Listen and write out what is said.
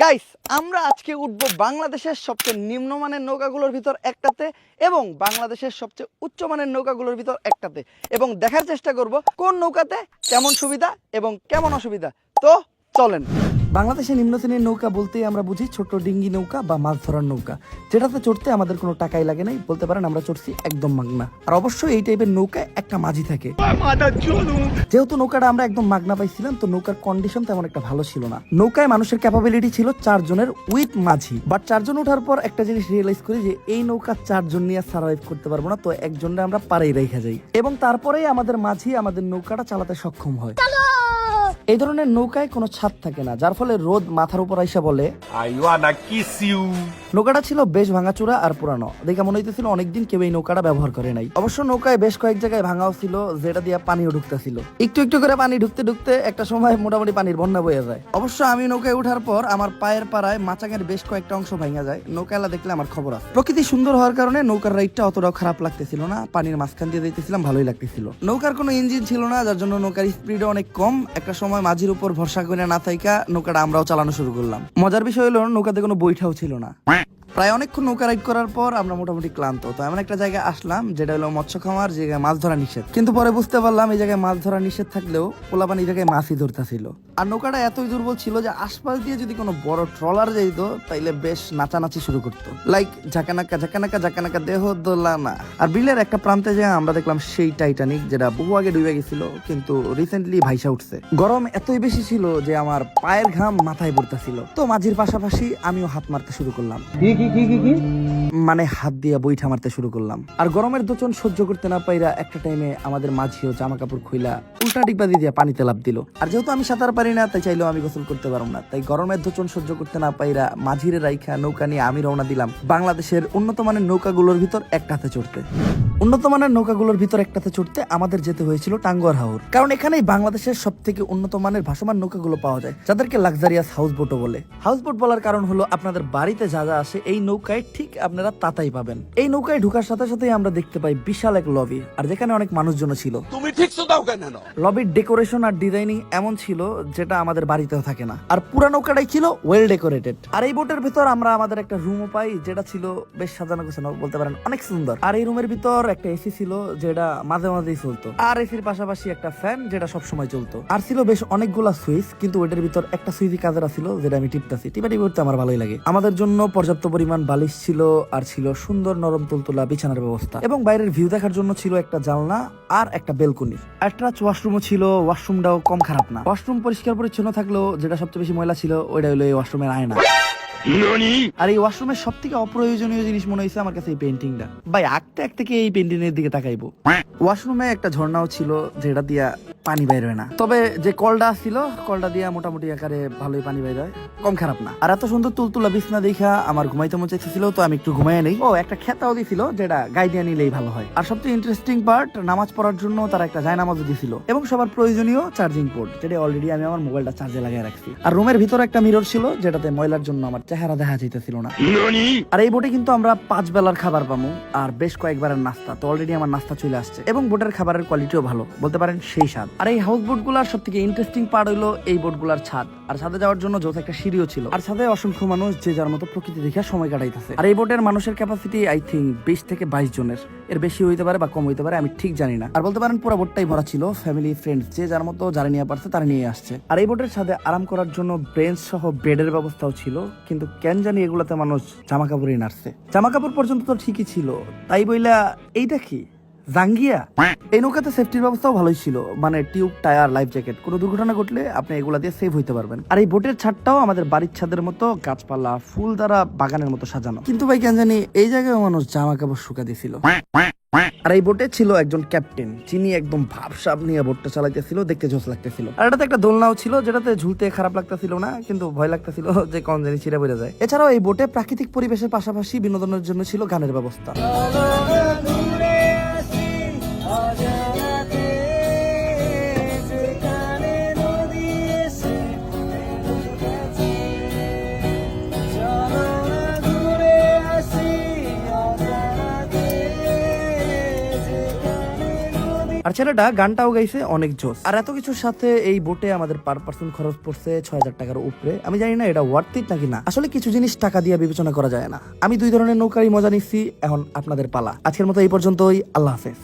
Guys, আমরা আজকে উঠবো বাংলাদেশের সবচেয়ে নিম্নমানের নৌকাগুলোর ভিতর একটাতে এবং বাংলাদেশের সবচেয়ে উচ্চমানের নৌকাগুলোর ভিতর একটাতে এবং দেখার চেষ্টা করব কোন নৌকাতে কেমন সুবিধা এবং কেমন অসুবিধা। তো চলেন। বাংলাদেশে নিম্ন শ্রেণীর নৌকা বলতেই আমরা বুঝি ছোট ডিঙ্গি নৌকা বা মাছ ধরার নৌকা, যেটাতে চড়তে আমাদের কোনো টাকাই লাগে নাই, বলতে পারেন আমরা চড়ছি একদম মাগনা। আর অবশ্যই এই টাইপের নৌকায় একটা মাঝি থাকে। যেহেতু নৌকাটা আমরা একদম মাগনা পাইছিলাম, তো নৌকার কন্ডিশন তেমন একটা ভালো ছিল না। নৌকায় মানুষের ক্যাপাবিলিটি ছিল 4 জনের উইথ মাঝি, বাট 4 জন ওঠার পর একটা জিনিস রিয়েলাইজ করি যে এই নৌকা 4 জন নিয়ে সার্ভাইভ করতে পারবো না, তো একজনে আমরা পারেই রেখে যাই এবং তারপরেই আমাদের মাঝি আমাদের নৌকাটা চালাতে সক্ষম হয়। এই ধরনের নৌকায় কোনো ছাদ থাকে না, যার ফলে রোদ মাথার উপর আইসা বলে নৌকাটা ছিল বেশ ভাঙাচোরা আর পুরানো, দেখে মনে হইতেছিল অনেকদিন কেউ এই নৌকাটা ব্যবহার করে নাই। অবশ্য নৌকায় বেশ কয়েক জায়গায় ভাঙাও ছিল, যেটা দিয়ে পানিও ঢুকতেছিল। একটু একটু করে পানি ঢুকতে ঢুকতে একটা সময় মোটামুটি পানির বন্যা বয়ে যায়। অবশ্য আমি নৌকায় ওঠার পর আমার পায়ের পাড়ায় মাচাঙের বেশ কয়েকটা অংশ ভাঙা যায়। নৌকালা দেখলে আমার খবর আছে। প্রকৃতি সুন্দর হওয়ার কারণে নৌকার রাইডটা অতটাও খারাপ লাগতেছিল না, পানির মাঝখান দিয়ে যাইতেছিলাম, ভালোই লাগতেছিল। নৌকার কোনো ইঞ্জিন ছিল না, যার জন্য নৌকার স্পিডও অনেক কম। একটা সময় মাঝির উপর ভরসা করে না থাইকা নৌকাটা আমরাও চালানো শুরু করলাম। মজার বিষয় হলো নৌকাতে কোনো বৈঠাও ছিল না। প্রায় অনেকক্ষণ নৌকা রাইড করার পর আমরা মোটামুটি ক্লান্ত, তো এমন একটা জায়গায় আসলাম যেটা হলো মৎস্য খামার, যে জায়গায় মাছ ধরা নিষেধ। কিন্তু পরে বুঝতে পারলাম এই জায়গায় মাছ ধরা নিষেধ থাকলেও পোলাপান এই জায়গায় মাছই ধরতেছিল। আর নৌকাটা এতই দুর্বল ছিল যে আশপাশ দিয়ে যদি কোনো বড় ট্রলার যাইতো তাইলে বেশ নাচানাচি শুরু করতো, লাইক ঝাঁকানাকা ঝাঁকানাকা ঝাঁকানাকা দেহ দোলানা। আর বিলের একটা প্রান্তে যে আমরা দেখলাম সেই টাইটানিক, যেটা বহু আগে ডুবে গেছিল কিন্তু রিসেন্টলি ভাইসা উঠছে। গরম এতই বেশি ছিল যে আমার পায়ের ঘাম মাথায় পড়তেছিল, তো মাঝির পাশাপাশি আমিও হাত মারতে শুরু করলাম। মানে হাত দিয়ে বৈঠা মারতে শুরু করলাম। আর গরমের দোচন সহ্য করতে না পাইরা একটা টাইমে আমাদের মাঝিও জামা কাপড় খুইলা উল্টা ডিগবাজি দিয়ে পানিতে লাফ দিল। আর যেহেতু আমি সাঁতার পারি না, তাই চাইলেও আমি গোসল করতে পারবো না, তাই গরমের দোচন সহ্য করতে না পাইরা মাঝিরে রাইখা নৌকা নিয়ে আমি রওনা দিলাম বাংলাদেশের উন্নত মানের নৌকাগুলোর ভিতর একটাতে চড়তে। উন্নত মানের নৌকাগুলোর ভিতর একটাতে চড়তে আমাদের যেতে হয়েছিল টাঙ্গুয়ার হাওর, কারণ এখানেই বাংলাদেশের সব থেকে উন্নত মানের ভাসমান নৌকাগুলো পাওয়া যায়, যাদেরকে লাক্সারিয়াস হাউস বোটও বলে। হাউস বোট বলার কারণ হলো আপনাদের বাড়িতে যা যা আসে এই নৌকায় ঠিক আপনারা তাতাই পাবেন। এই নৌকায় ঢোকার সাথে সাথেই আমরা দেখতে পাই বিশাল এক লবি, আর যেখানে অনেক মানুষজন ছিল। তুমি ঠিক দাও কেন? লবির ডেকোরেশন আর ডিজাইনিং এমন ছিল যেটা আমাদের বাড়িতেও থাকে না, আর পুরা নৌকাটাই ছিল ওয়েল ডেকোরেটেড। আর এই বোটের ভিতর আমরা আমাদের একটা রুমও পাই, যেটা ছিল বেশ সাজানো গোছানো, বলতে পারেন অনেক সুন্দর। আর এই রুমের ভিতর একটা এসি ছিল যেটা মাঝে মাঝেই চলতো, আর এসির পাশাপাশি একটা ফ্যান যেটা সবসময় চলতো। আর ছিল বেশ অনেকগুলা সুইচ, কিন্তু ওইটার ভিতর একটা সুইচই কাজের ছিল, যেটা আমি টিপতাছি। টিপাটিপি করতে আমার ভালোই লাগে। আমাদের জন্য পর্যাপ্ত পরিমাণ বালিশ ছিল, আর ছিল সুন্দর নরম তুলতুলা বিছানার ব্যবস্থা, এবং বাইরের ভিউ দেখার জন্য ছিল একটা জানলা আর একটা বেলকনি। অ্যাটাচ ওয়াশরুমও ছিল, ওয়াশরুমটাও কম খারাপ না। ওয়াশরুম পরিষ্কার পরিচ্ছন্ন থাকলেও যেটা সবচেয়ে বেশি ময়লা ছিল ওইটা হলো এই ওয়াশরুমের আয়না। আর এই ওয়াশরুমের সব থেকে অপ্রয়োজনীয় জিনিস মনে হয়েছে আমার কাছে এই পেন্টিংটা। ভাই আঁকতে আঁকতে কি এই পেন্টিং এর দিকে তাকাইবো? ওয়াশরুমে একটা ঝর্ণাও ছিল যেটা দিয়া পানি বাইর হয় না, তবে যে কলটা ছিল কলটা দিয়া মোটামুটি আকারে ভালোই পানি বাইর হয়, কম খারাপ না। আর এত সুন্দর তুলতুলা বিছনা দেখা আমার ঘুমাইতে মন চাইছিল, তো আমি একটু ঘুমাই নেই। ও একটা খেতাও দিছিল যেটা গায়ে দিয়ে নিলেই ভালো হয়। আর সবচেয়ে ইন্টারেস্টিং পার্ট, নামাজ পড়ার জন্য তারা একটা জায়নামাজও দিছিল এবং সবার প্রয়োজনীয় চার্জিং পোর্ট, যেটা অলরেডি আমি আমার মোবাইলটা চার্জে লাগিয়ে রাখছি। আর রুমের ভিতরে একটা মিরর ছিল যেটাতে ময়লার জন্য আমার চেহারা দেখা যাইতেছিল না। আর এই বোটে কিন্তু আমরা 5 বেলার খাবার পাবো আর বেশ কয়েকবারের নাস্তা, তো অলরেডি আমার নাস্তা চলে আসছে এবং বোটের খাবারের কোয়ালিটিও ভালো, বলতে পারেন সেই স্বাদ। আর এই হাউস বোট গুলার সব থেকে ইন্টারেস্টিং পার্ট হলো এই বোট গুলার ছাদ, আর ছাদে যাওয়ার জন্য যৌথ একটা সিঁড়িও ছিল। আর ছাদে অসংখ্য মানুষ যে যার মতো প্রকৃতি দেখে সময় কাটাইতেছে। আর এই বোটের মানুষের ক্যাপাসিটি আই থিঙ্ক 20 থেকে 22 জনের, এর বেশি হইতে পারে বা কম হইতে পারে, আমি ঠিক জানি না। আর বলতে পারেন পুরো বোটটাই ভরা ছিল ফ্যামিলি ফ্রেন্ডস, যে যার মতো যারা নিয়ে পারছে তারা নিয়ে আসছে। আর এই বোটের ছাদে আরাম করার জন্য বেঞ্চ সহ বেডের ব্যবস্থাও ছিল, কিন্তু কেন জানি এগুলাতে মানুষ জামা কাপড়ই নাড়ছে। জামা কাপড় পর্যন্ত তো ঠিকই ছিল, তাই বইলা এইটা কি জাঙ্গিয়া? এই নৌকাতে সেফটির ব্যবস্থাও ভালোই ছিল, মানে টিউব, টায়ার, লাইফ জ্যাকেট। কোনো দুর্ঘটনা ঘটলে আপনি এগুলা দিয়ে সেভ হইতে পারবেন। আর এই বোটের ছাদটাও আমাদের বাড়ির ছাদের মতো গাছপালা ফুল দ্বারা বাগানের মতো সাজানো, কিন্তু ভাই কেন জানি এই জায়গায় মানুষ জামা কাপড় শুকা দিছিল। আর এই বোটে ছিল একজন ক্যাপ্টেন, যিনি একদম ভাবসাব নিয়ে বোটটা চালাইতেছিল, দেখতে জোস লাগতেছিল। আর এটাতে একটা দোলনাও ছিল যেটাতে ঝুলতে খারাপ লাগতেছিল না, কিন্তু ভয় লাগতেছিল যে কোন জানি ছিঁড়ে পড়ে যায়। এছাড়াও এই বোটে প্রাকৃতিক পরিবেশের পাশাপাশি বিনোদনের জন্য ছিল গানের ব্যবস্থা। আর ছেলেটা গানটাও গাইছে অনেক জোস। আর এত কিছুর সাথে এই বোটে আমাদের পার পার্সন খরচ পড়ছে 6,000 টাকার উপরে। আমি জানি না এটা ওয়ার্থ ইট নাকি না, আসলে কিছু জিনিস টাকা দিয়ে বিবেচনা করা যায় না। আমি 2 ধরনের নৌকারই মজা নিচ্ছি, এখন আপনাদের পালা। আজকের মতো এই পর্যন্তই, আল্লাহ হাফেজ।